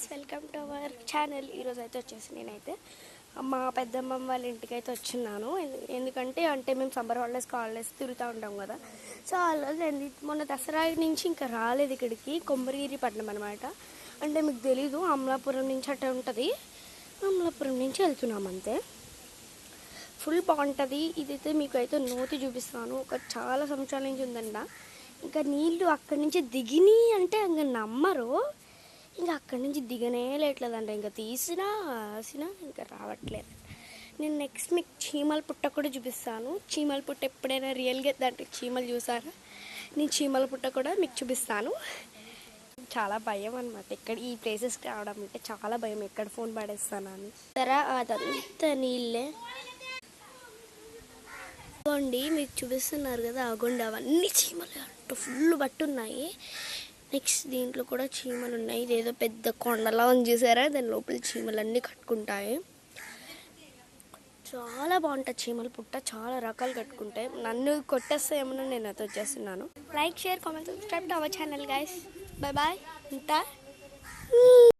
Guys, welcome to our channel. ఈరోజు అయితే వచ్చేసి నేనైతే మా పెద్దమ్మ వాళ్ళ ఇంటికి అయితే వచ్చిన్నాను. ఎందుకంటే మేము సమ్మర్ హాలిడేస్ తిరుగుతూ ఉంటాం కదా. సో హాలిడేస్ మొన్న దసరా నుంచి ఇంకా రాలేదు ఇక్కడికి. కొమ్మరిగిరి పట్నం అనమాట. అంటే మీకు తెలీదు, అమలాపురం నుంచి అట్లా ఉంటుంది. అమలాపురం నుంచి వెళ్తున్నాం అంతే. ఫుల్ బాగుంటుంది. ఇదైతే మీకు అయితే నోతి చూపిస్తాను. ఒక చాలా సంవత్సరాల నుంచి ఉందంట. ఇంకా నీళ్ళు అక్కడి నుంచి దిగిని అంటే ఇంకా నమ్మరు. ఇంకా అక్కడి నుంచి దిగనే లేట్లేదంట. ఇంకా తీసినా ఇంకా రావట్లేదు. నేను నెక్స్ట్ మీకు చీమల పుట్ట కూడా చూపిస్తాను. చీమల పుట్ట ఎప్పుడైనా రియల్గా దాంట్లో చీమలు చూసారా? నేను చీమల పుట్ట కూడా మీకు చూపిస్తాను. చాలా భయం అనమాట ఇక్కడ ఈ ప్లేసెస్కి రావడం అంటే. చాలా భయం, ఎక్కడ ఫోన్ పడేస్తానని. సరే, అదంతా నీళ్ళే. అగోండి మీకు చూపిస్తున్నారు కదా, అగోండి అవన్నీ చీమలు అంటూ ఫుల్ పట్టున్నాయి. నెక్స్ట్ దీంట్లో కూడా చీమలు ఉన్నాయి. ఇదేదో పెద్ద కొండలా ఉంది చూసారా, దాని లోపల చీమలన్నీ కట్టుకుంటాయి. చాలా బాగుంటుంది చీమల పుట్ట. చాలా రకాలు కట్టుకుంటాయి. నన్ను కొట్టేస్తే ఏమన్నా నేను అయితే వచ్చేస్తున్నాను. Like, share, comment, subscribe to our channel guys. Bye bye. ఉంటా.